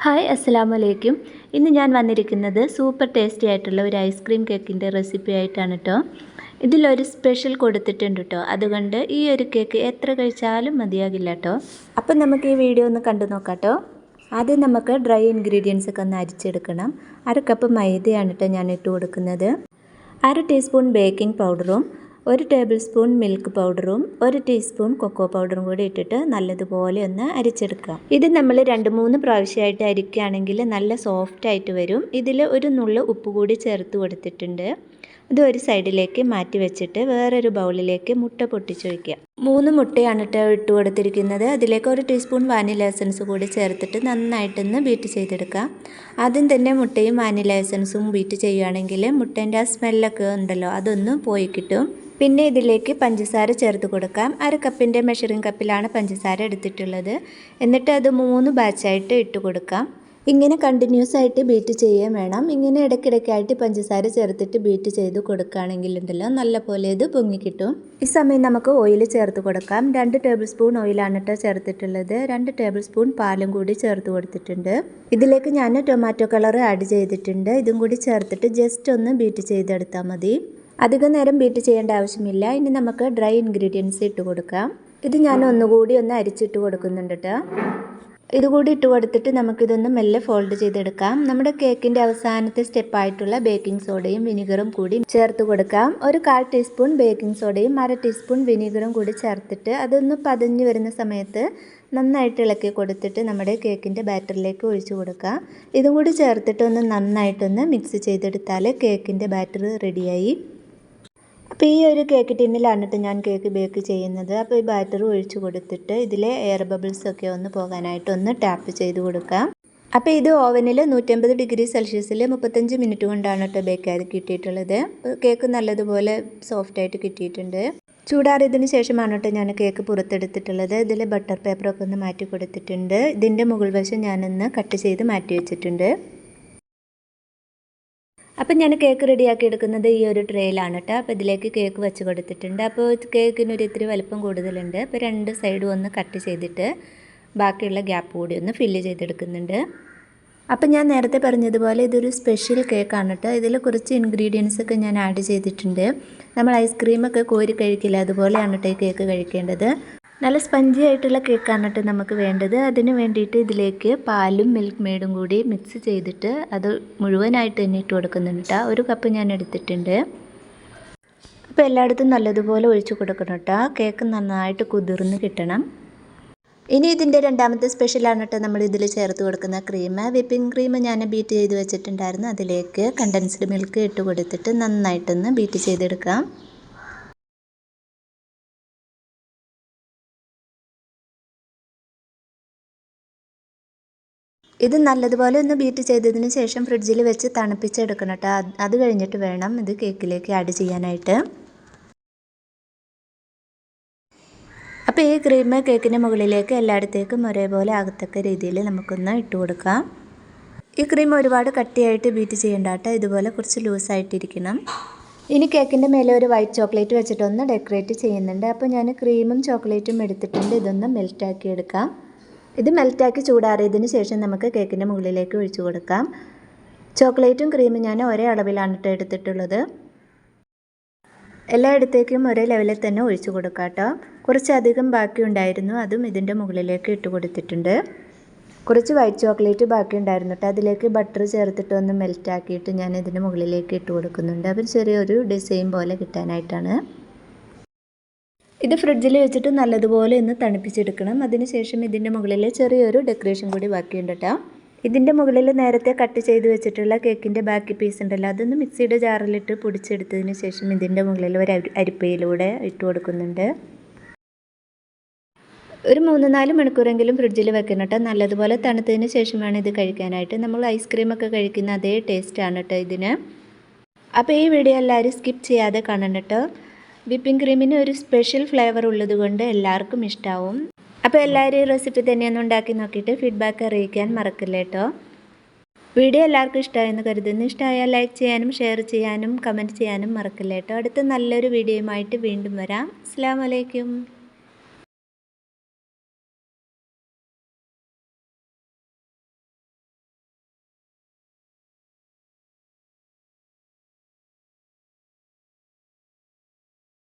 Hi അസ്സലാമു അലൈക്കും. ഇന്ന് ഞാൻ വന്നിരിക്കുന്നത് സൂപ്പർ ടേസ്റ്റി ആയിട്ടുള്ള ഒരു ഐസ്ക്രീം കേക്കിൻ്റെ റെസിപ്പി ആയിട്ടാണ് കേട്ടോ. ഇതിലൊരു സ്പെഷ്യൽ കൊടുത്തിട്ടുണ്ട് കേട്ടോ. അതുകൊണ്ട് ഈ ഒരു കേക്ക് എത്ര കഴിച്ചാലും മതിയാകില്ല കേട്ടോ. അപ്പം നമുക്ക് ഈ വീഡിയോ ഒന്ന് കണ്ടു നോക്കാം കേട്ടോ. ആദ്യം നമുക്ക് ഡ്രൈ ഇൻഗ്രീഡിയൻസ് ഒക്കെ ഒന്ന് അരിച്ചെടുക്കണം. 1 കപ്പ് മൈദയാണ് കേട്ടോ ഞാൻ ഇട്ട് കൊടുക്കുന്നത്. 1 ടീസ്പൂൺ ബേക്കിംഗ് പൗഡറും 1 ടേബിൾ സ്പൂൺ മിൽക്ക് പൗഡറും 1 ടീസ്പൂൺ കൊക്കോ പൗഡറും കൂടി ഇട്ടിട്ട് നല്ലതുപോലെ ഒന്ന് അരിച്ചെടുക്കാം. ഇത് നമ്മൾ 2-3 പ്രാവശ്യമായിട്ട് അരിക്കുകയാണെങ്കിൽ നല്ല സോഫ്റ്റ് ആയിട്ട് വരും. ഇതിൽ ഒരു നുള്ളു ഉപ്പ് കൂടി ചേർത്ത് കൊടുത്തിട്ടുണ്ട്. ഇത് ഒരു സൈഡിലേക്ക് മാറ്റി വെച്ചിട്ട് വേറൊരു ബൗളിലേക്ക് മുട്ട പൊട്ടിച്ച് വയ്ക്കുക. 3 മുട്ടയാണ് ഇട്ട് കൊടുത്തിരിക്കുന്നത്. അതിലേക്ക് 1 ടീസ്പൂൺ വാനില എസൻസ് കൂടി ചേർത്തിട്ട് നന്നായിട്ടൊന്ന് ബീറ്റ് ചെയ്തെടുക്കാം. ആദ്യം തന്നെ മുട്ടയും വാനില എസൻസും ബീറ്റ് ചെയ്യുകയാണെങ്കിൽ മുട്ടേൻ്റെ ആ സ്മെല്ലൊക്കെ ഉണ്ടല്ലോ അതൊന്ന് പോയി കിട്ടും. പിന്നെ ഇതിലേക്ക് പഞ്ചസാര ചേർത്ത് കൊടുക്കാം. 1 കപ്പിൻ്റെ മെഷറിംഗ് കപ്പിലാണ് പഞ്ചസാര എടുത്തിട്ടുള്ളത്. എന്നിട്ട് അത് 3 ബാച്ചായിട്ട് ഇട്ട് കൊടുക്കാം. ഇങ്ങനെ കണ്ടിന്യൂസ് ആയിട്ട് ബീറ്റ് ചെയ്യാൻ വേണം. ഇങ്ങനെ ഇടയ്ക്കിടയ്ക്കായിട്ട് പഞ്ചസാര ചേർത്തിട്ട് ബീറ്റ് ചെയ്ത് കൊടുക്കുകയാണെങ്കിലുണ്ടല്ലോ നല്ല പോലെ ഇത് പൊങ്ങിക്കിട്ടും. ഈ സമയം നമുക്ക് ഓയിൽ ചേർത്ത് കൊടുക്കാം. 2 ടേബിൾ സ്പൂൺ ഓയിലാണ് കേട്ടോ ചേർത്തിട്ടുള്ളത്. 2 ടേബിൾ സ്പൂൺ പാലും കൂടി ചേർത്ത് കൊടുത്തിട്ടുണ്ട്. ഇതിലേക്ക് ഞാൻ ടൊമാറ്റോ കളർ ആഡ് ചെയ്തിട്ടുണ്ട്. ഇതും കൂടി ചേർത്തിട്ട് ജസ്റ്റ് ഒന്ന് ബീറ്റ് ചെയ്തെടുത്താൽ മതി. അധികം നേരം ബീറ്റ് ചെയ്യേണ്ട ആവശ്യമില്ല. ഇനി നമുക്ക് ഡ്രൈ ഇൻഗ്രീഡിയൻസ് ഇട്ട് കൊടുക്കാം. ഇത് ഞാൻ ഒന്നുകൂടി ഒന്ന് അരിച്ചിട്ട് കൊടുക്കുന്നുണ്ട് കേട്ടോ. ഇതുകൂടി ഇട്ട് കൊടുത്തിട്ട് നമുക്കിതൊന്ന് മെല്ലെ ഫോൾഡ് ചെയ്തെടുക്കാം. നമ്മുടെ കേക്കിൻ്റെ അവസാനത്തെ സ്റ്റെപ്പായിട്ടുള്ള ബേക്കിംഗ് സോഡയും വിനീഗറും കൂടി ചേർത്ത് കൊടുക്കാം. ഒരു 1/4 ടീസ്പൂൺ ബേക്കിംഗ് സോഡയും 1/2 ടീസ്പൂൺ വിനീഗറും കൂടി ചേർത്തിട്ട് അതൊന്ന് പതഞ്ഞ് വരുന്ന സമയത്ത് നന്നായിട്ട് ഇളക്കി കൊടുത്തിട്ട് നമ്മുടെ കേക്കിൻ്റെ ബാറ്ററിലേക്ക് ഒഴിച്ചു കൊടുക്കാം. ഇതും കൂടി ചേർത്തിട്ട് ഒന്ന് നന്നായിട്ടൊന്ന് മിക്സ് ചെയ്തെടുത്താൽ കേക്കിൻ്റെ ബാറ്റർ റെഡിയായി. അപ്പോൾ ഈ ഒരു കേക്ക് ടിന്നിലാണ് ഞാൻ കേക്ക് ബേക്ക് ചെയ്യുന്നത്. അപ്പോൾ ഈ ബാറ്റർ ഒഴിച്ച് കൊടുത്തിട്ട് ഇതിലെ എയർ ബബിൾസൊക്കെ ഒന്ന് പോകാനായിട്ട് ഒന്ന് ടാപ്പ് ചെയ്ത് കൊടുക്കാം. അപ്പോൾ ഇത് ഓവനിൽ 150 ഡിഗ്രി സെൽഷ്യസിൽ 35 മിനിറ്റ് കൊണ്ടാണ് കേട്ടോ ബേക്ക് ആയത് കിട്ടിയിട്ടുള്ളത്. കേക്ക് നല്ലതുപോലെ സോഫ്റ്റായിട്ട് കിട്ടിയിട്ടുണ്ട്. ചൂടാറിയതിന് ശേഷമാണ് കേട്ടോ ഞാൻ കേക്ക് പുറത്തെടുത്തിട്ടുള്ളത്. ഇതിൽ ബട്ടർ പേപ്പറൊക്കെ ഒന്ന് മാറ്റി കൊടുത്തിട്ടുണ്ട്. ഇതിൻ്റെ മുകൾ വശം ഞാനൊന്ന് കട്ട് ചെയ്ത് മാറ്റി വെച്ചിട്ടുണ്ട്. അപ്പം ഞാൻ കേക്ക് റെഡിയാക്കി എടുക്കുന്നത് ഈ ഒരു ട്രേയിലാണ് കേട്ടോ. അപ്പോൾ ഇതിലേക്ക് കേക്ക് വെച്ച് കൊടുത്തിട്ടുണ്ട്. അപ്പോൾ കേക്കിനൊരു ഇത്തിരി വലിപ്പം കൂടുതലുണ്ട്. അപ്പോൾ 2 സൈഡും ഒന്ന് കട്ട് ചെയ്തിട്ട് ബാക്കിയുള്ള ഗ്യാപ്പ് കൂടി ഒന്ന് ഫില്ല് ചെയ്തെടുക്കുന്നുണ്ട്. അപ്പം ഞാൻ നേരത്തെ പറഞ്ഞതുപോലെ ഇതൊരു സ്പെഷ്യൽ കേക്കാണ് കേട്ടോ. ഇതിൽ കുറച്ച് ഇൻഗ്രീഡിയൻസ് ഒക്കെ ഞാൻ ആഡ് ചെയ്തിട്ടുണ്ട്. നമ്മൾ ഐസ്ക്രീമൊക്കെ കോരി കഴിക്കില്ല, അതുപോലെയാണ് കേട്ടോ ഈ കേക്ക് കഴിക്കേണ്ടത്. നല്ല സ്പഞ്ചി ആയിട്ടുള്ള കേക്കാണ് കേട്ടോ നമുക്ക് വേണ്ടത്. അതിന് വേണ്ടിയിട്ട് ഇതിലേക്ക് പാലും മിൽക്ക് മെയ്ഡും കൂടി മിക്സ് ചെയ്തിട്ട് അത് മുഴുവനായിട്ട് തന്നെ ഇട്ട് കൊടുക്കുന്നുണ്ട് കേട്ടോ. 1 കപ്പ് ഞാൻ എടുത്തിട്ടുണ്ട്. അപ്പോൾ എല്ലായിടത്തും നല്ലതുപോലെ ഒഴിച്ചു കൊടുക്കണം കേട്ടോ. കേക്ക് നന്നായിട്ട് കുതിർന്ന് കിട്ടണം. ഇനി ഇതിൻ്റെ രണ്ടാമത്തെ സ്പെഷ്യലാണ് കേട്ടോ നമ്മൾ ഇതിൽ ചേർത്ത് കൊടുക്കുന്ന ക്രീം. വിപ്പിംഗ് ക്രീം ഞാൻ ബീറ്റ് ചെയ്ത് വെച്ചിട്ടുണ്ടായിരുന്നു. അതിലേക്ക് കണ്ടൻസ്ഡ് മിൽക്ക് ഇട്ട് കൊടുത്തിട്ട് നന്നായിട്ടൊന്ന് ബീറ്റ് ചെയ്തെടുക്കാം. ഇത് നല്ലതുപോലെ ഒന്ന് ബീറ്റ് ചെയ്തതിന് ശേഷം ഫ്രിഡ്ജിൽ വെച്ച് തണുപ്പിച്ചെടുക്കണം കേട്ടോ. അത് കഴിഞ്ഞിട്ട് വേണം ഇത് കേക്കിലേക്ക് ആഡ് ചെയ്യാനായിട്ട്. അപ്പോൾ ഈ ക്രീം കേക്കിൻ്റെ മുകളിലേക്ക് എല്ലായിടത്തേക്കും ഒരേപോലെ ആകത്തക്ക രീതിയിൽ നമുക്കൊന്ന് ഇട്ട് കൊടുക്കാം. ഈ ക്രീം ഒരുപാട് കട്ടിയായിട്ട് ബീറ്റ് ചെയ്യേണ്ട കേട്ടോ. ഇതുപോലെ കുറച്ച് ലൂസായിട്ടിരിക്കണം. ഇനി കേക്കിൻ്റെ മേലെ ഒരു വൈറ്റ് ചോക്ലേറ്റ് വെച്ചിട്ടൊന്ന് ഡെക്കറേറ്റ് ചെയ്യുന്നുണ്ട്. അപ്പോൾ ഞാൻ ക്രീമും ചോക്ലേറ്റും എടുത്തിട്ടുണ്ട്. ഇതൊന്ന് മെൽറ്റാക്കി എടുക്കാം. ഇത് മെൽറ്റാക്കി ചൂടാറിയതിന് ശേഷം നമുക്ക് കേക്കിൻ്റെ മുകളിലേക്ക് ഒഴിച്ചു കൊടുക്കാം. ചോക്ലേറ്റും ക്രീമും ഞാൻ ഒരേ അളവിലാണ് എടുത്തിട്ടുള്ളത്. എല്ലായിടത്തേക്കും ഒരേ ലെവലിൽ തന്നെ ഒഴിച്ചു കൊടുക്കാം കേട്ടോ. കുറച്ചധികം ബാക്കി ഉണ്ടായിരുന്നു, അതും ഇതിൻ്റെ മുകളിലേക്ക് ഇട്ട് കൊടുത്തിട്ടുണ്ട്. കുറച്ച് വൈറ്റ് ചോക്ലേറ്റ് ബാക്കി ഉണ്ടായിരുന്നു കേട്ടോ. അതിലേക്ക് ബട്ടർ ചേർത്തിട്ട് ഒന്ന് മെൽറ്റാക്കിയിട്ട് ഞാൻ ഇതിൻ്റെ മുകളിലേക്ക് ഇട്ട് കൊടുക്കുന്നുണ്ട്. അപ്പോൾ ചെറിയൊരു ഡിസൈൻ പോലെ കിട്ടാനായിട്ടാണ്. ഇത് ഫ്രിഡ്ജിൽ വെച്ചിട്ട് നല്ലതുപോലെ ഒന്ന് തണുപ്പിച്ചെടുക്കണം. അതിനുശേഷം ഇതിൻ്റെ മുകളിൽ ചെറിയൊരു ഡെക്കറേഷൻ കൂടി ബാക്കിയുണ്ട് കേട്ടോ. ഇതിൻ്റെ മുകളിൽ നേരത്തെ കട്ട് ചെയ്ത് വെച്ചിട്ടുള്ള കേക്കിൻ്റെ ബാക്കി പീസ് ഉണ്ടല്ലോ അതൊന്ന് മിക്സിയുടെ ജാറിലിട്ട് പൊടിച്ചെടുത്തതിന് ശേഷം ഇതിൻ്റെ മുകളിൽ ഒരു അരിപ്പയിലൂടെ ഇട്ട് കൊടുക്കുന്നുണ്ട്. ഒരു 3-4 മണിക്കൂറെങ്കിലും ഫ്രിഡ്ജിൽ വെക്കണം കേട്ടോ. നല്ലതുപോലെ തണുത്തതിന് ശേഷമാണ് ഇത് കഴിക്കാനായിട്ട്. നമ്മൾ ഐസ്ക്രീമൊക്കെ കഴിക്കുന്ന അതേ ടേസ്റ്റാണ് കേട്ടോ ഇതിന്. അപ്പോൾ ഈ വീഡിയോ എല്ലാവരും സ്കിപ്പ് ചെയ്യാതെ കാണണം കേട്ടോ. വിപ്പിംഗ് ക്രീമിന് ഒരു സ്പെഷ്യൽ ഫ്ലേവർ ഉള്ളത് കൊണ്ട് എല്ലാവർക്കും ഇഷ്ടമാവും. അപ്പോൾ എല്ലാവരും ഈ റെസിപ്പി തന്നെയൊന്ന് ഉണ്ടാക്കി നോക്കിയിട്ട് ഫീഡ്ബാക്ക് അറിയിക്കാൻ മറക്കില്ല കേട്ടോ. വീഡിയോ എല്ലാവർക്കും ഇഷ്ടമായെന്ന് കരുതുന്നു. ഇഷ്ടമായാൽ ലൈക്ക് ചെയ്യാനും ഷെയർ ചെയ്യാനും കമൻറ്റ് ചെയ്യാനും മറക്കില്ല കേട്ടോ. അടുത്ത നല്ലൊരു വീഡിയോയുമായിട്ട് വീണ്ടും വരാം. അസ്സലാമു അലൈക്കും.